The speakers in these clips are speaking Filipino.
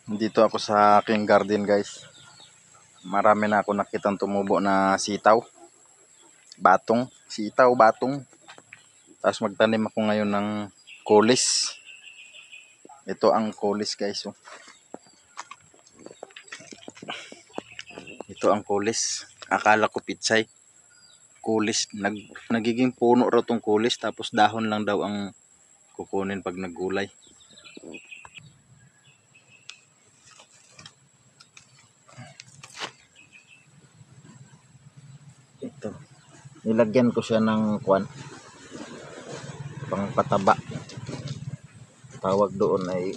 Dito ako sa aking garden guys. Marami na ako nakitang tumubo na sitaw. Batong. Sitaw, batong. Tapos magtanim ako ngayon ng kulis. Ito ang kulis guys. Oh. Ito ang kulis. Akala ko pitsay. Kulis. Nagiging puno raw tong kulis. Tapos dahon lang daw ang kukunin pag naggulay. Ito. Nilagyan ko siya ng kwan. Pang pataba. Tawag doon ay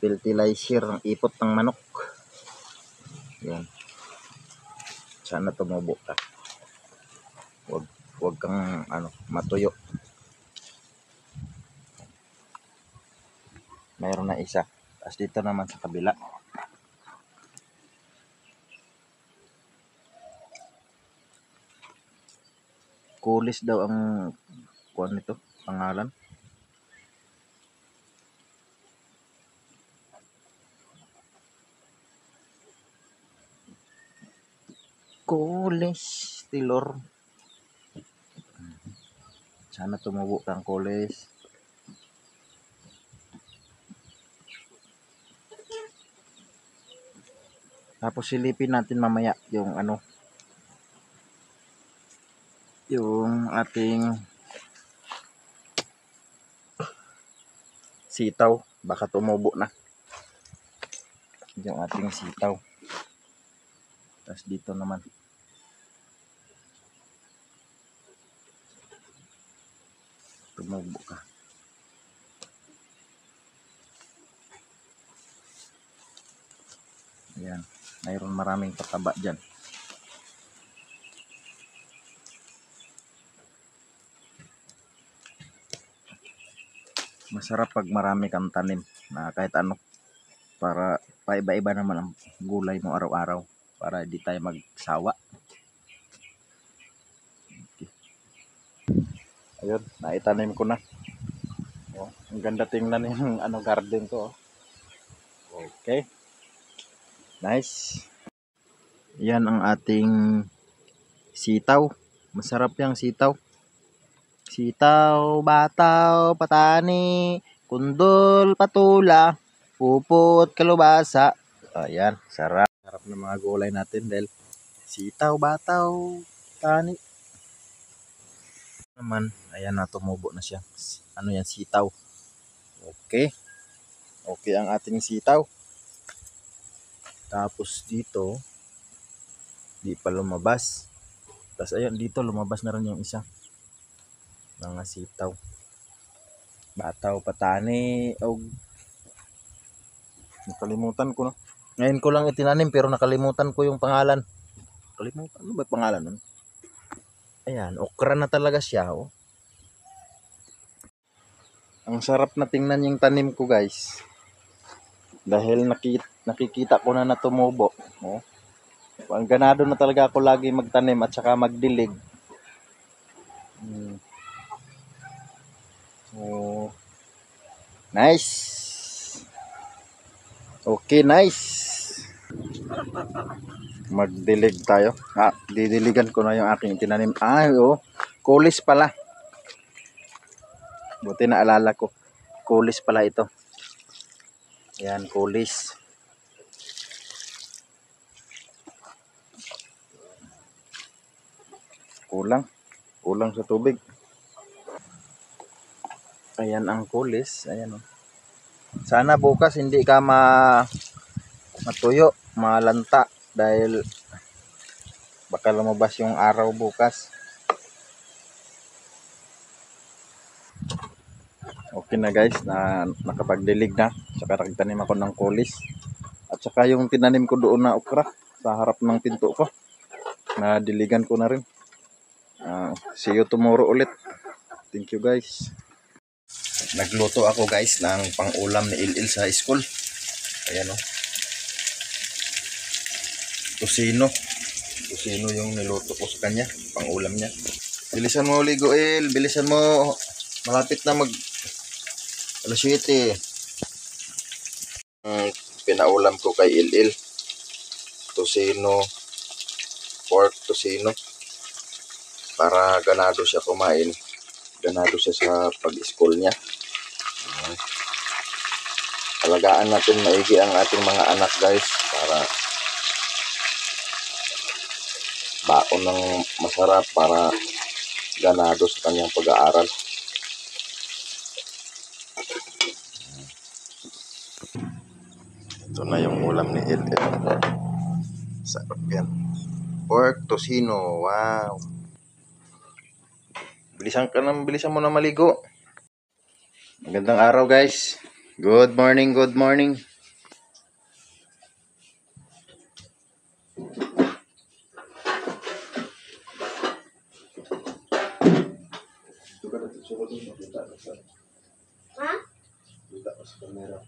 fertilizer, ang ipot ng manok. Yan. Sana tumubo ka. Wag kang matuyo. Mayroon na isa. Tapos dito naman sa kabila. Kulis daw ang kuan nito, pangalan. Kulis tilor. Sana tumubo kang kulis. Tapos silipin natin mamaya yung yung ating sitaw. Baka tumubo na yung ating sitaw. Tapos dito naman tumubo ka. Ayan. Mayroon maraming pataba dyan. Masarap pag marami kang tanim na kahit ano. Para paiba-iba naman ang gulay mo araw-araw. Para hindi tayo magsawa. Okay. Ayun, naitanim ko na. Oh, ang ganda tingnan yung garden ko. Oh. Okay. Nice. Yan ang ating sitaw. Masarap yung sitaw. Sitaw, bataw, patani, kundol, patula, pupot, kalubasa. Ayan, sarap. Sarap ng mga gulay natin dahil sitaw, bataw, patani. Naman, ayan na, tumubo na siya. Ano yan, sitaw. Okay. Okay ang ating sitaw. Tapos dito, di pa lumabas. Tapos ayan, dito lumabas na rin yung isa. Mga sitaw. Bataw, patani, nakalimutan ko na. Ngayon ko lang itinanim pero nakalimutan ko yung pangalan. Kalimutan, ano ba pangalan nun? Ayan, okra na talaga siya. Oh. Ang sarap na tingnan yung tanim ko guys. Dahil nakikita ko na tumubo. Oh. Ang ganado na talaga ako lagi magtanim at saka magdilig. Oh. Nice. Okay, nice. Magdilig tayo. Didiligan ko na yung aking tinanim. Kulis pala. Buti na alala ko. Kulis pala ito. Yan, kulis. Kulang sa tubig. Ayan ang kulis. Ayan oh. Sana bukas hindi ka matuyo, malanta dahil baka lumabas yung araw bukas. Okay na guys, nakapagdilig na. Saka nagtanim ako ng kulis. At saka yung tinanim ko doon na okra sa harap ng pinto ko. Nadiligan ko na rin. See you tomorrow ulit. Thank you guys. Nagluto ako guys ng pang-ulam ni Ilil sa school. Ayan oh. Tusino yung niluto ko sa kanya, pang-ulam niya. Bilisan mo ligo Il, bilisan mo. Malapit na mag alas 7. Pinaulam ko kay Ilil. Tosino, pork tosino. Para ganado siya kumain. Ganado siya sa pag-school niya. Alagaan natin maigi ang ating mga anak, guys, para baon ng masarap, para ganado sa kanyang pag-aaral. Ito na yung ulam ni Ilil. Sarap yan. Pork tosino. Wow. Bilisan mo na maligo. Magandang araw, guys. Good morning, good morning. Ha? Kita sa kamera.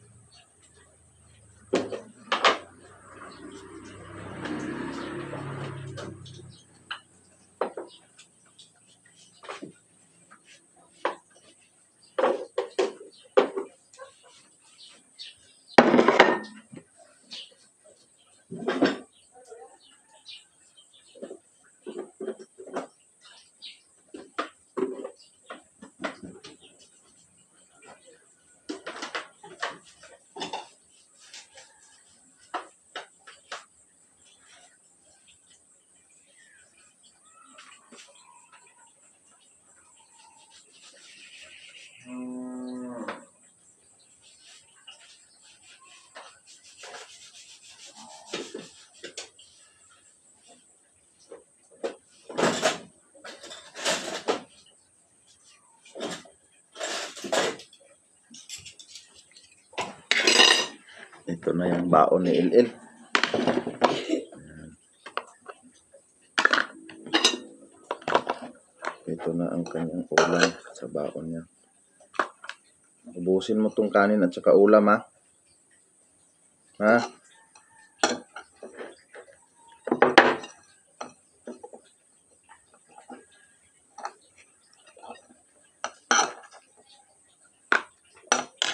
Ito na yung baon ni Ilil. Ito na ang kanyang ulam sa baon niya. Ubusin mo tong kanin at saka ulam, ha? Ha?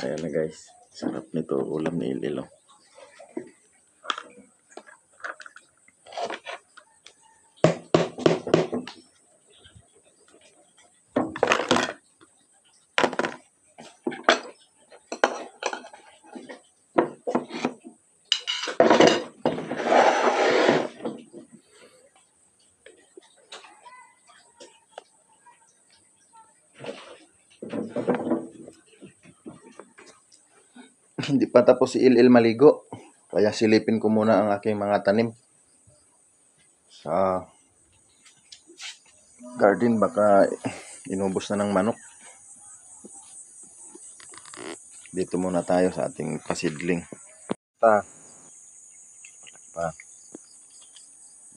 Ayan na, guys. Sarap nito ulam ni Ilil. Hindi pa tapos si Ilil maligo. Kaya silipin ko muna ang aking mga tanim sa garden. Baka inubos na ng manok. Dito muna tayo sa ating pasidling. Pa.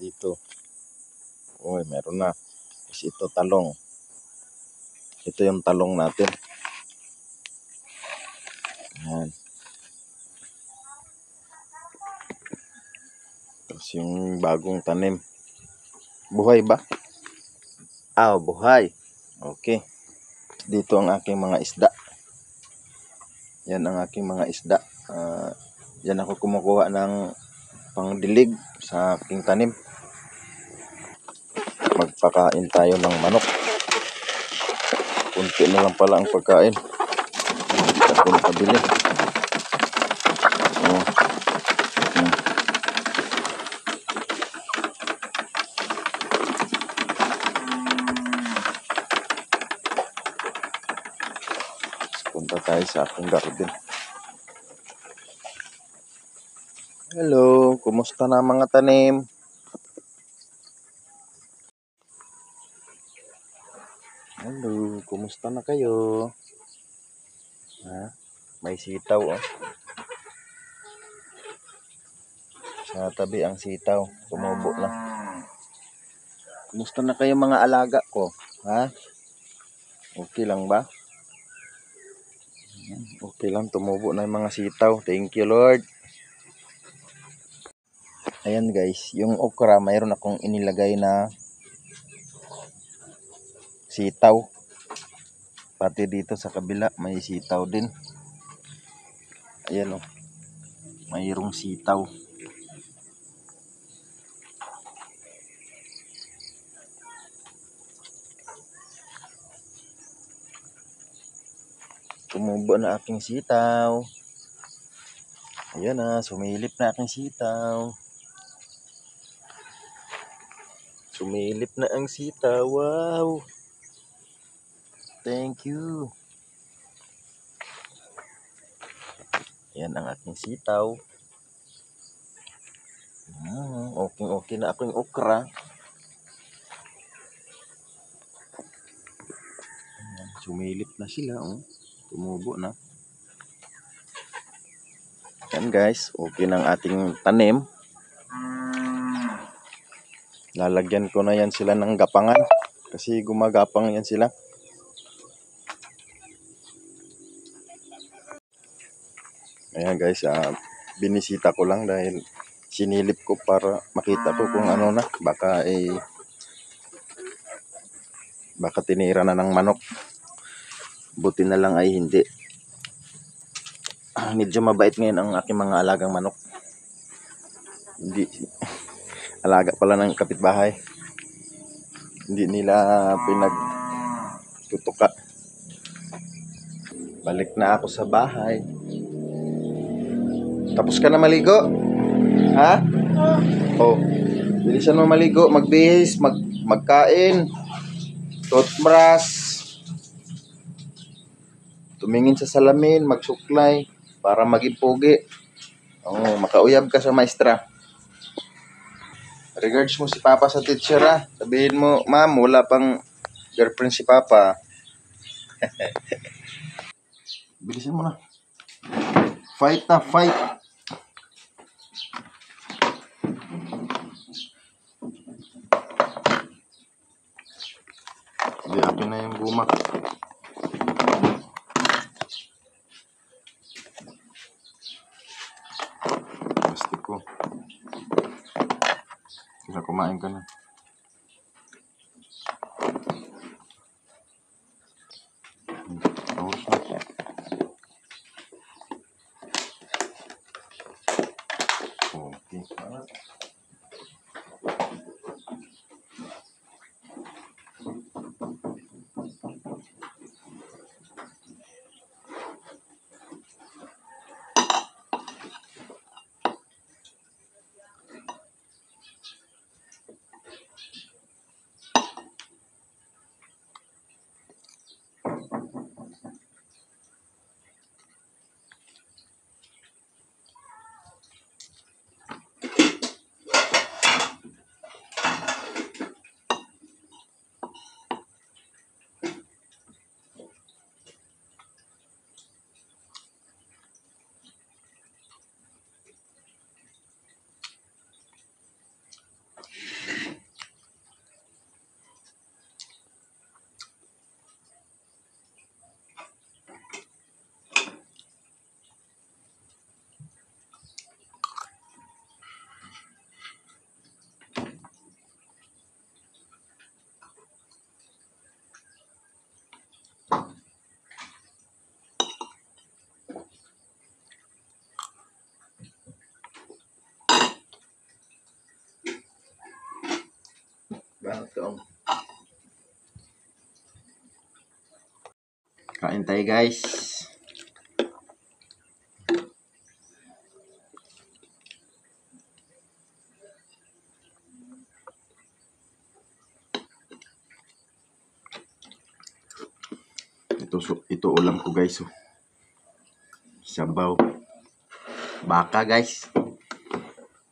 Dito. Uy, meron na. Tapos ito talong. Ito yung talong natin. Ayan. Tapos yung bagong tanim. Buhay ba? Buhay. Okay. Dito ang aking mga isda. Yan ang aking mga isda. Yan ako kumukuha ng pangdilig sa aking tanim. Magpakain tayo ng manok. Kunti na lang pala ang pagkain. Hindi ko nakabili. Punta tayo sa aking garden. Hello, kumusta na mga tanim? Hello, kumusta na kayo? Ha? May sitaw, oh. Sa tabi ang sitaw, tumubo na. Kumusta na kayo mga alaga ko? Ha? Okay lang ba? Okay lang, tumubo na yung mga sitaw. Thank you, Lord. Ayan, guys, yung okra, mayroon akong inilagay na sitaw. Pati dito sa kabila may sitaw din. Ayan, oh. Mayroong sitaw. Tumubo na aking sitaw. Ayan na, sumilip na aking sitaw. Sumilip na ang sitaw. Wow! Thank you. Ayan ang aking sitaw. Okay na aking okra. Ayan, sumilip na sila. Tumubo na. Yan guys, okay ng ating tanim. Lalagyan ko na yan sila ng gapangan kasi gumagapang yan sila. Ayan guys, binisita ko lang dahil sinilip ko para makita ko kung ano na. Baka tinira na ng manok. Buti na lang ay hindi. Medyo mabait ngayon ang aking mga alagang manok. Hindi alaga pala ng kapitbahay. Hindi nila pinagtutuka. Balik na ako sa bahay. Tapos ka na maligo? Ha? Oh. Bilisan mo maligo, magbihis, magkain, toothbrush, tumingin sa salamin, magsuklay para maging pogi. Makauyab ka sa maestra. Regards mo si Papa sa teacher ha. Sabihin mo, ma'am, wala pang girlfriend si Papa. Bilisan mo na. Fight na, fight. Hindi, akin na yung guma. Plastic ko. Kaya kumain ka na. Tapos na. Okay. Welcome. Kain tayo guys. Ito ulam ko guys. Sabaw. Baka guys.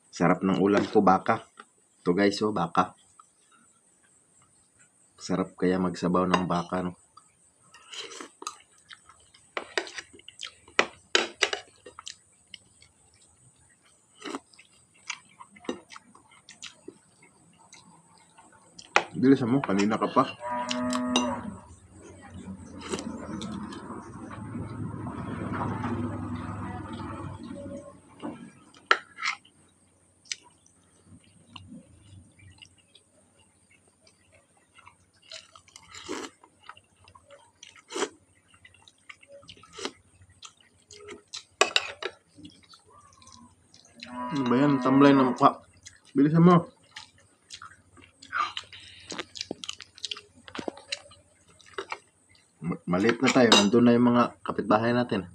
Sarap ng ulam ko, baka. Ito guys, baka. Sarap kaya magsabaw ng baka, no? Bilisan mo, kanina ka pa. Ano ba yan? Tamlay ng mukha. Bilisan mo. Maliit na tayo. Nandun na yung mga kapitbahay natin.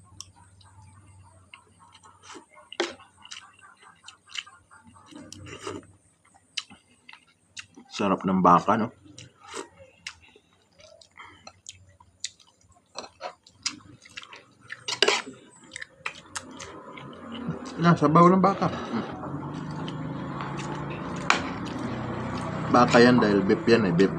Sarap ng baka, no? Sabaw ng baka. Baka yan dahil beef yan eh, beef.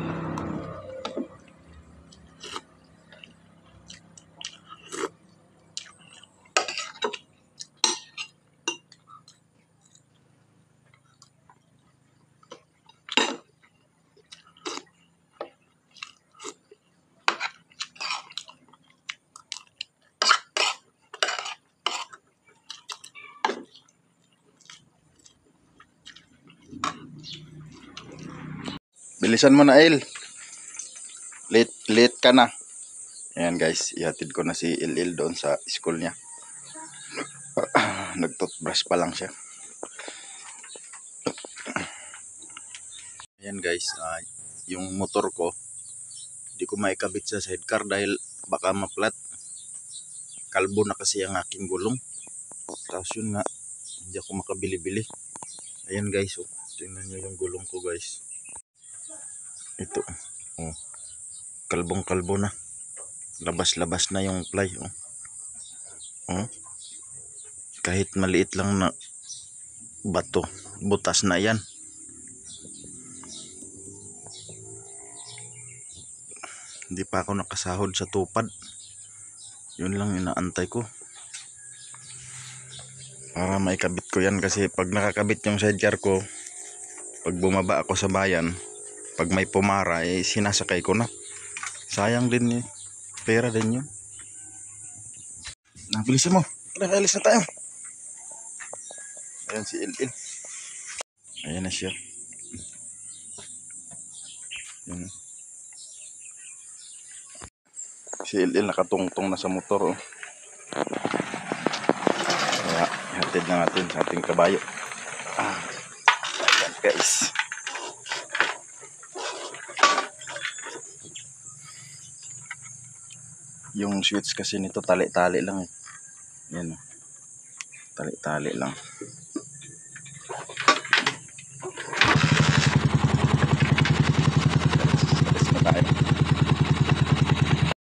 Bilisan mo na, El. Late ka na. Ayan guys, ihatid ko na si Il doon sa school niya. Nag-toothbrush pa lang siya. Ayan guys, yung motor ko, hindi ko maikabit sa sidecar dahil baka maplat. Kalbo na kasi ang aking gulong. Tapos yun nga, hindi ako makabili-bili. Ayan guys, oh, tingnan nyo yung gulong ko guys. Ito, oh, kalbong-kalbo na. Labas-labas na yung ply, oh. Oh. Kahit maliit lang na bato, butas na yan. Hindi pa ako nakasahod sa tupad. Yun lang inaantay ko. Para maikabit ko yan kasi pag nakakabit yung sidecar ko, pag bumaba ako sa bayan, pag may pumara, sinasakay ko na. Sayang din eh. Pera din yun. Bilisan mo. Alis na tayo. Ayan si Il. Ayan na siya. Ayan. Si Il nakatungtong na sa motor. Oh. Kaya hatid na natin sa ating kabayo. Ayan guys. Yung switch kasi nito tali-tali lang eh. Yan, tali-tali lang.